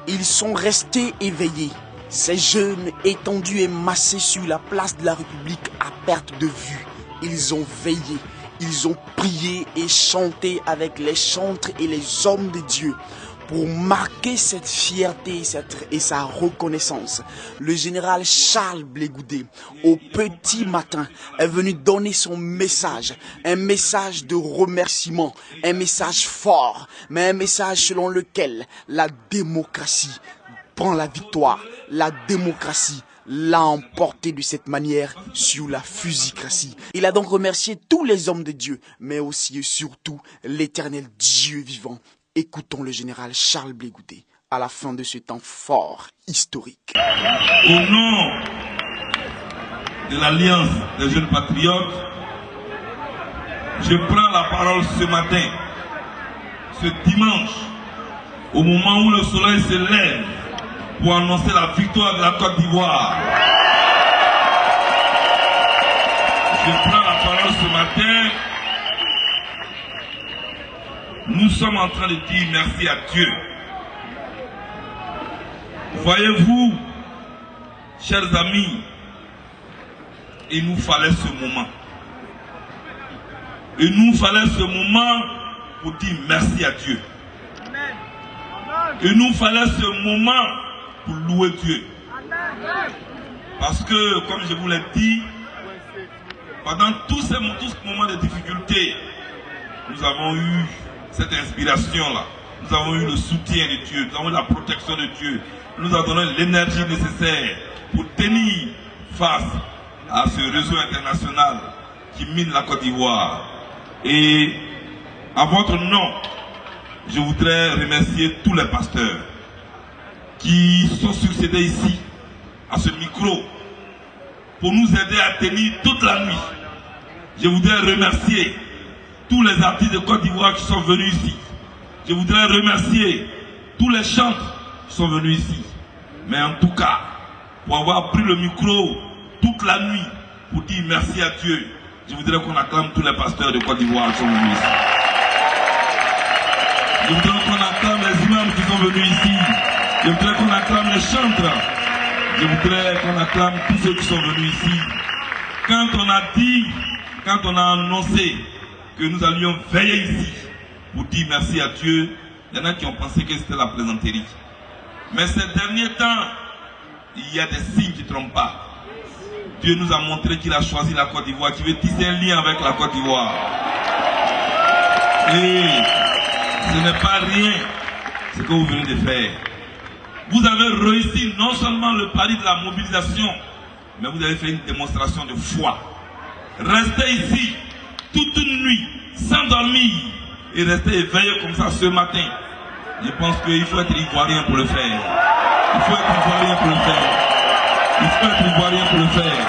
Ils sont restés éveillés. Ces jeunes étendus et massés sur la place de la République à perte de vue. Ils ont veillé, ils ont prié et chanté avec les chantres et les hommes de Dieu. Pour marquer cette fierté et sa reconnaissance, le général Charles Blé Goudé, au petit matin, est venu donner son message. Un message de remerciement, un message fort, mais un message selon lequel la démocratie prend la victoire. La démocratie l'a emporté de cette manière sur la fusicratie. Il a donc remercié tous les hommes de Dieu, mais aussi et surtout l'éternel Dieu vivant. Écoutons le général Charles Blé Goudé à la fin de ce temps fort historique. Au nom de l'Alliance des jeunes patriotes, je prends la parole ce matin, ce dimanche, au moment où le soleil se lève pour annoncer la victoire de la Côte d'Ivoire. Je prends la parole ce matin. Nous sommes en train de dire merci à Dieu. Voyez-vous, chers amis, il nous fallait ce moment. Il nous fallait ce moment pour dire merci à Dieu. Il nous fallait ce moment pour louer Dieu. Parce que, comme je vous l'ai dit, pendant tous ces moments de difficulté, nous avons eu cette inspiration-là. Nous avons eu le soutien de Dieu, nous avons eu la protection de Dieu. Il nous a donné l'énergie nécessaire pour tenir face à ce réseau international qui mine la Côte d'Ivoire. Et à votre nom, je voudrais remercier tous les pasteurs qui sont succédés ici, à ce micro, pour nous aider à tenir toute la nuit. Je voudrais remercier tous les artistes de Côte d'Ivoire qui sont venus ici. Je voudrais remercier tous les chantres qui sont venus ici. Mais en tout cas, pour avoir pris le micro toute la nuit pour dire merci à Dieu, je voudrais qu'on acclame tous les pasteurs de Côte d'Ivoire qui sont venus ici. Je voudrais qu'on acclame les imams qui sont venus ici. Je voudrais qu'on acclame les chantres. Je voudrais qu'on acclame tous ceux qui sont venus ici. Quand on a dit, quand on a annoncé que nous allions veiller ici pour dire merci à Dieu, il y en a qui ont pensé que c'était la plaisanterie. Mais ces derniers temps, il y a des signes qui ne trompent pas. Dieu nous a montré qu'il a choisi la Côte d'Ivoire, qu'il veut tisser un lien avec la Côte d'Ivoire. Et ce n'est pas rien ce que vous venez de faire. Vous avez réussi non seulement le pari de la mobilisation, mais vous avez fait une démonstration de foi. Restez ici toute une nuit, sans dormir, et rester éveillé comme ça ce matin. Je pense qu'il faut être ivoirien pour le faire. Il faut être ivoirien pour le faire. Il faut être ivoirien pour le faire.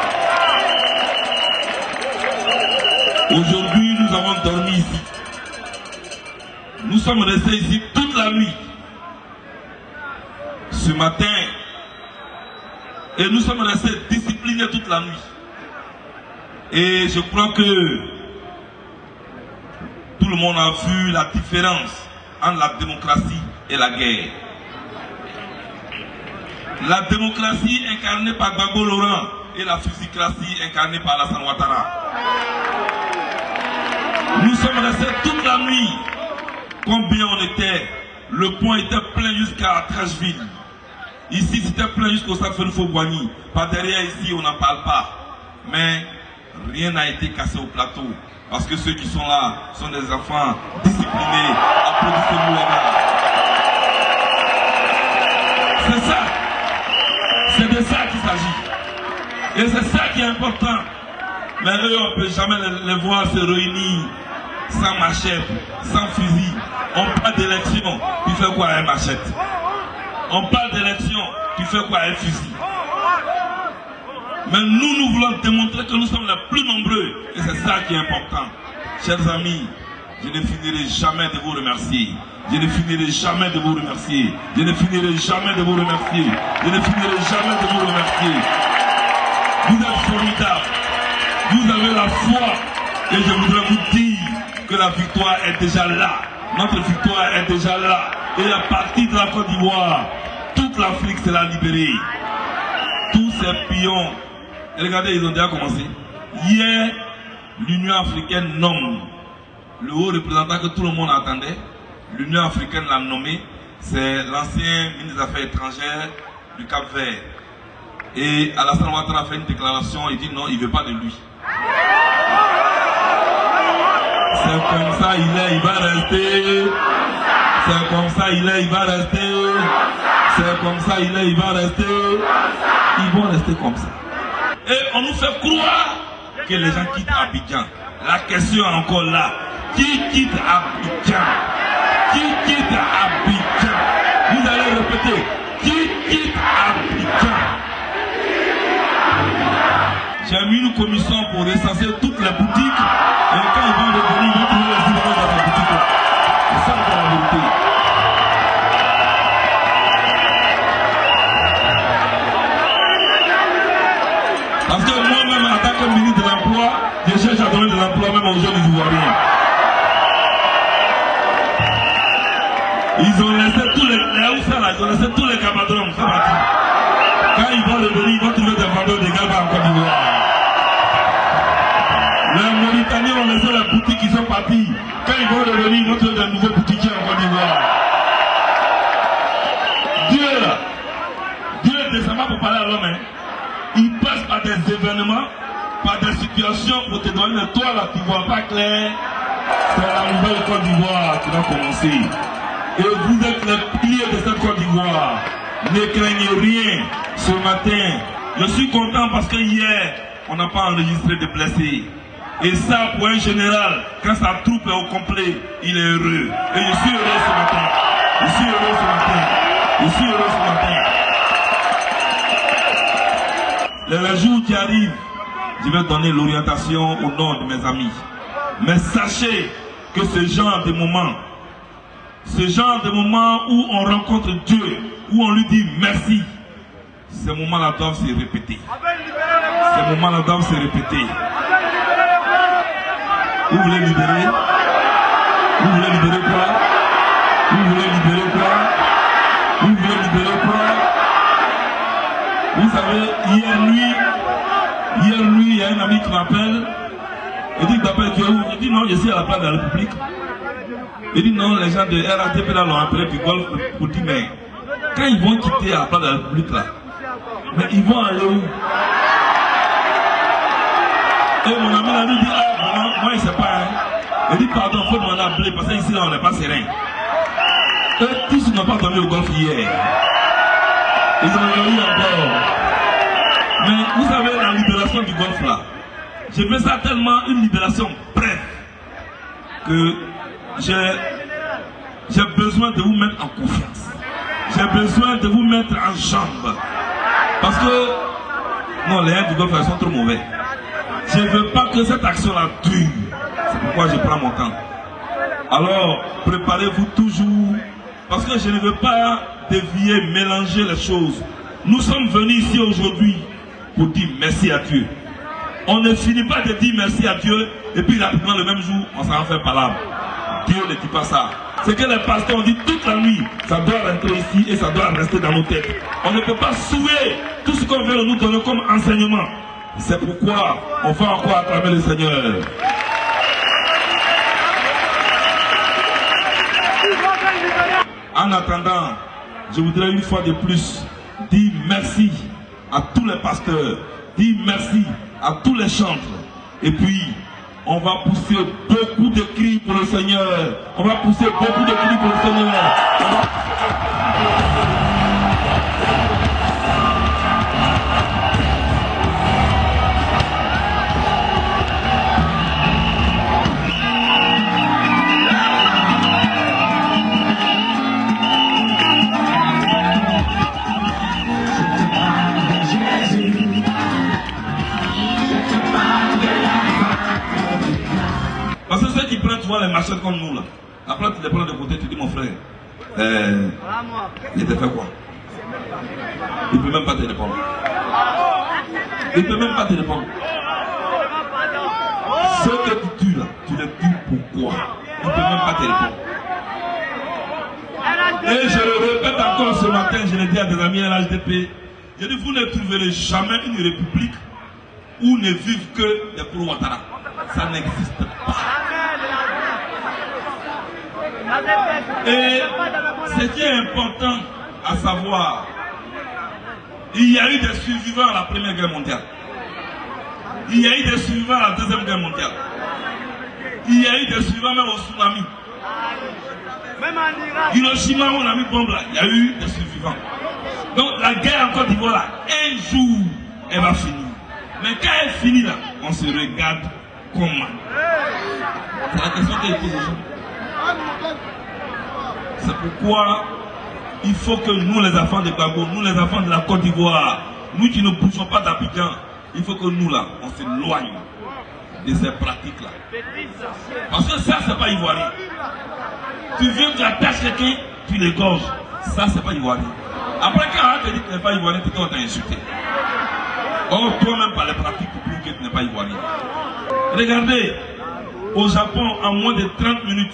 Aujourd'hui, nous avons dormi ici. Nous sommes restés ici toute la nuit. Ce matin, et nous sommes restés disciplinés toute la nuit. Et je crois que tout le monde a vu la différence entre la démocratie et la guerre. La démocratie incarnée par Gbagbo Laurent et la fusicratie incarnée par Alassane Ouattara. Nous sommes restés toute la nuit. Combien on était? Le pont était plein jusqu'à Trècheville. Ici, c'était plein jusqu'au stade Fenufo-Boigny. Par derrière, ici, on n'en parle pas. Mais rien n'a été cassé au plateau. Parce que ceux qui sont là sont des enfants disciplinés. Applaudissez-nous, les gars. C'est ça. C'est de ça qu'il s'agit. Et c'est ça qui est important. Mais eux, on ne peut jamais les voir se réunir sans machette, sans fusil. On parle d'élection, tu fais quoi avec machette? On parle d'élection, tu fais quoi avec fusil? Mais nous voulons démontrer que nous sommes les plus nombreux. Et c'est ça qui est important. Chers amis, je ne finirai jamais de vous remercier. Je ne finirai jamais de vous remercier. Je ne finirai jamais de vous remercier. Je ne finirai jamais de vous remercier. Vous êtes formidables. Vous avez la foi. Et je voudrais vous dire que la victoire est déjà là. Notre victoire est déjà là. Et à partir de la Côte d'Ivoire, toute l'Afrique sera libérée. Tous ces pions, et regardez, ils ont déjà commencé. Hier, l'Union africaine nomme le haut représentant que tout le monde attendait. L'Union africaine l'a nommé. C'est l'ancien ministre des Affaires étrangères du Cap-Vert. Et Alassane Ouattara a fait une déclaration, il dit non, il ne veut pas de lui. C'est comme ça il est, il va rester. C'est comme ça il est, il va rester. C'est comme ça il est, il va rester. Ils vont rester comme ça. Et on nous fait croire que les gens quittent Abidjan. La question est encore là. Qui quitte Abidjan? Qui quitte Abidjan? Vous allez répéter. Qui quitte Abidjan? J'ai mis une commission pour recenser toutes les boutiques. Et quand ils vont revenir, ils vont trouver les numéros dans la boutique. C'est ça la vérité. Parce que moi-même, en tant que ministre de l'Emploi, je cherche à donner de l'emploi même aux jeunes Ivoiriens. Ils ont laissé tous les ils ont laissé tous les cabadrons, c'est parti. Quand ils vont revenir, ils vont trouver des vendeurs de galba en Côte d'Ivoire. Les Mauritaniens ont laissé les boutiques, ils sont partis. Quand ils vont revenir, ils vont trouver des nouveaux boutiquiers en Côte d'Ivoire. Dieu est décemment pour parler à l'homme. Hein. Il passe par des événements, par des situations pour te donner le toit là, tu ne vois pas clair. C'est la nouvelle Côte d'Ivoire qui va commencer. Et vous êtes les piliers de cette Côte d'Ivoire. Ne craignez rien ce matin. Je suis content parce que hier, on n'a pas enregistré de blessés. Et ça, pour un général, quand sa troupe est au complet, il est heureux. Et je suis heureux ce matin. Je suis heureux ce matin. Je suis heureux ce matin. Les jours qui arrivent, je vais donner l'orientation au nom de mes amis. Mais sachez que ce genre de moment où on rencontre Dieu, où on lui dit merci, ces moments-là doivent se répéter. Ces moments-là doivent se répéter. Vous voulez libérer? Vous voulez libérer quoi? Vous voulez libérer quoi? Vous voulez libérer quoi? Vous savez, hier nuit, il y a un ami qui m'appelle. Il dit d'après Dieu, il dit non, je suis à la place de la République. Il dit non, les gens de RATP là l'ont appelé du Golfe pour dire mais quand ils vont quitter la place de la République là, mais ils vont aller où? Et mon ami là lui dit ah moi il sait pas hein. Il dit pardon, il faut demander à Blé parce qu'ici là on n'est pas serein. Eux tous n'ont pas dormi au Golfe hier. Ils ont dormi encore. Mais vous savez la libération du Golfe là, j'ai fait ça tellement une libération brève que j'ai besoin de vous mettre en confiance. J'ai besoin de vous mettre en jambe. Parce que non, les gens du Golfe sont trop mauvais. Je ne veux pas que cette action-là dure. C'est pourquoi je prends mon temps. Alors, préparez-vous toujours. Parce que je ne veux pas dévier, mélanger les choses. Nous sommes venus ici aujourd'hui pour dire merci à Dieu. On ne finit pas de dire merci à Dieu et puis rapidement le même jour, on s'en fait palabre. Dieu ne dit pas ça. C'est que les pasteurs ont dit toute la nuit, ça doit rentrer ici et ça doit rester dans nos têtes. On ne peut pas souiller tout ce qu'on veut nous donner comme enseignement. C'est pourquoi on va encore acclamer le Seigneur. En attendant, je voudrais une fois de plus dire merci à tous les pasteurs, dire merci à tous les chantres. Et puis, on va pousser beaucoup de cris pour le Seigneur. On va pousser beaucoup de cris pour le Seigneur. Parce que ceux qui prennent souvent les machettes comme nous là, après tu les prends de côté, tu dis mon frère, il te fait quoi? Il ne peut même pas te répondre. Il ne peut même pas te répondre. Ce que tu tues là, tu le tues pourquoi? Il ne peut même pas te répondre. Et je le répète encore. encore ce matin, je l'ai dit à des amis à l'HDP, j'ai dit, vous ne trouverez jamais une république où ne vivent que des pro-Ouattara. Ça n'existe pas. Et ce qui est important à savoir, il y a eu des survivants à la Première Guerre mondiale. Il y a eu des survivants à la Deuxième Guerre mondiale. Il y a eu des survivants même au tsunami. Hiroshima, où on a mis bombe là, il y a eu des survivants. Donc la guerre en Côte d'Ivoire là, un jour, elle va finir. Mais quand elle finit là, on se regarde comment. C'est la question qu'elle pose aux gens. C'est pourquoi il faut que nous les enfants de Gbagbo, nous les enfants de la Côte d'Ivoire, nous qui ne bougeons pas d'Abidjan, il faut que nous là, on s'éloigne de ces pratiques là. Parce que ça, c'est pas ivoirien. Tu viens, tu attaches quelqu'un, tu l'égorges. Ça, c'est pas ivoirien. Après, quand on te dit que tu n'es pas ivoirien, on t'a insulté. Or, toi-même, par les pratiques, tu prouves que tu n'es pas ivoirien. Regardez, au Japon, en moins de 30 minutes,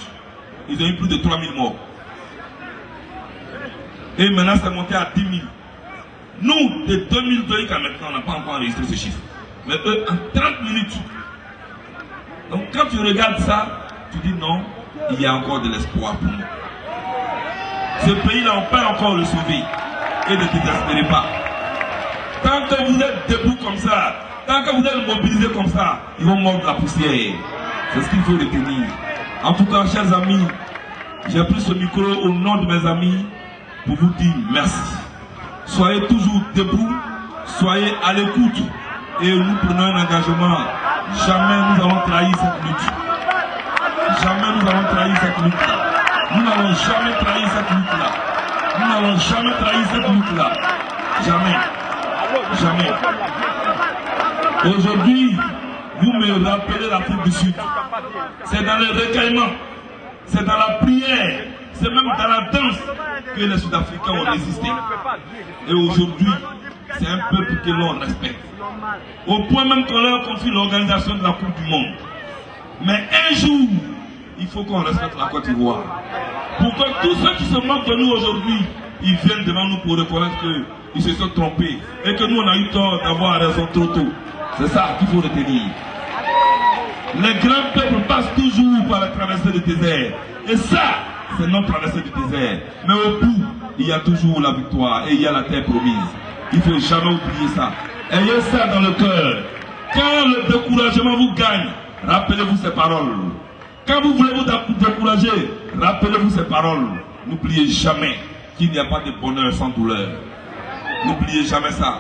ils ont eu plus de 3000 morts. Et maintenant, c'est monté à 10 000. Nous, de 2002 jusqu'à maintenant, on n'a pas encore enregistré ce chiffre. Mais eux, en 30 minutes. Donc, quand tu regardes ça, tu dis non, il y a encore de l'espoir pour nous. Ce pays-là, on peut encore le sauver. Et ne désespérez pas. Tant que vous êtes debout comme ça, tant que vous êtes mobilisés comme ça, ils vont mordre la poussière. C'est ce qu'il faut retenir. En tout cas, chers amis, j'ai pris ce micro au nom de mes amis pour vous dire merci. Soyez toujours debout, soyez à l'écoute et nous prenons un engagement. Jamais nous allons trahir cette lutte. Jamais nous allons trahir cette lutte-là. Nous n'allons jamais trahir cette lutte-là. Nous n'allons jamais trahir cette lutte-là. Jamais. Jamais. Aujourd'hui, vous me rappelez l'Afrique du Sud. C'est dans le recueillement, c'est dans la prière, c'est même dans la danse que les Sud-Africains ont résisté. Et aujourd'hui, c'est un peuple que l'on respecte. Au point même qu'on leur confie l'organisation de la Coupe du Monde. Mais un jour, il faut qu'on respecte la Côte d'Ivoire. Pour que tous ceux qui se moquent de nous aujourd'hui, ils viennent devant nous pour reconnaître qu'ils se sont trompés et que nous on a eu tort d'avoir raison trop tôt. C'est ça qu'il faut retenir. Les grands peuples passent toujours par la traversée du désert. Et ça, c'est notre traversée du désert. Mais au bout, il y a toujours la victoire et il y a la terre promise. Il ne faut jamais oublier ça. Ayez ça dans le cœur. Quand le découragement vous gagne, rappelez-vous ces paroles. Quand vous voulez vous décourager, rappelez-vous ces paroles. N'oubliez jamais qu'il n'y a pas de bonheur sans douleur. N'oubliez jamais ça.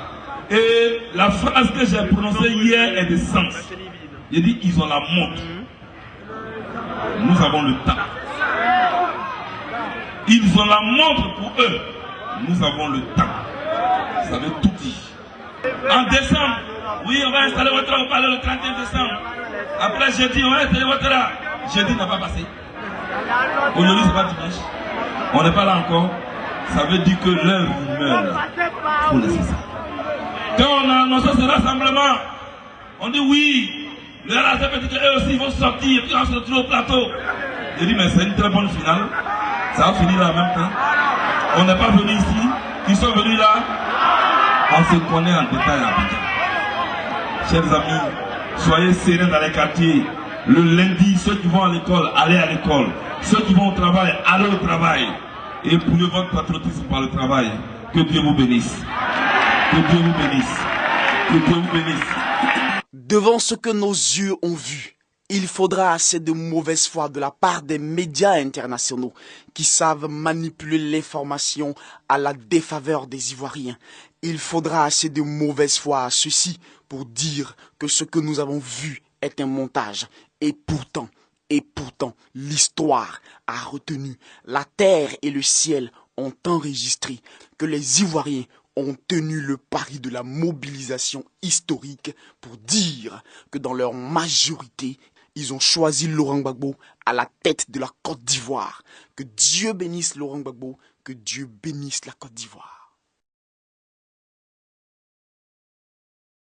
Et la phrase que j'ai prononcée hier est de sens. J'ai dit, ils ont la montre. Nous avons le temps. Ils ont la montre pour eux. Nous avons le temps. Ça veut tout dire. En décembre, oui, on va installer votre au palais le 31 décembre. Après, jeudi, on va installer votre là. Jeudi n'a pas passé. Aujourd'hui, c'est pas dimanche. On n'est pas là encore. Ça veut dire que l'heure meurt. Il faut laisser ça. Quand on a annoncé ce rassemblement, on dit oui. Le RACP dit qu'eux aussi vont sortir et puis on va se retrouver au plateau. J'ai dit, mais c'est une très bonne finale. Ça va finir là en même temps. On n'est pas venu ici. Ils sont venus là. On se connaît en détail à Abidjan. Chers amis, soyez sereins dans les quartiers. Le lundi, ceux qui vont à l'école, allez à l'école. Ceux qui vont au travail, allez au travail. Et éprouvez votre patriotisme par le travail. Que Dieu vous bénisse. Que Dieu vous bénisse. Que Dieu vous bénisse. Devant ce que nos yeux ont vu, il faudra assez de mauvaise foi de la part des médias internationaux qui savent manipuler l'information à la défaveur des Ivoiriens. Il faudra assez de mauvaise foi à ceux-ci pour dire que ce que nous avons vu est un montage. Et pourtant, l'histoire a retenu, la terre et le ciel ont enregistré que les Ivoiriens ont tenu le pari de la mobilisation historique pour dire que dans leur majorité, ils ont choisi Laurent Gbagbo à la tête de la Côte d'Ivoire. Que Dieu bénisse Laurent Gbagbo, que Dieu bénisse la Côte d'Ivoire.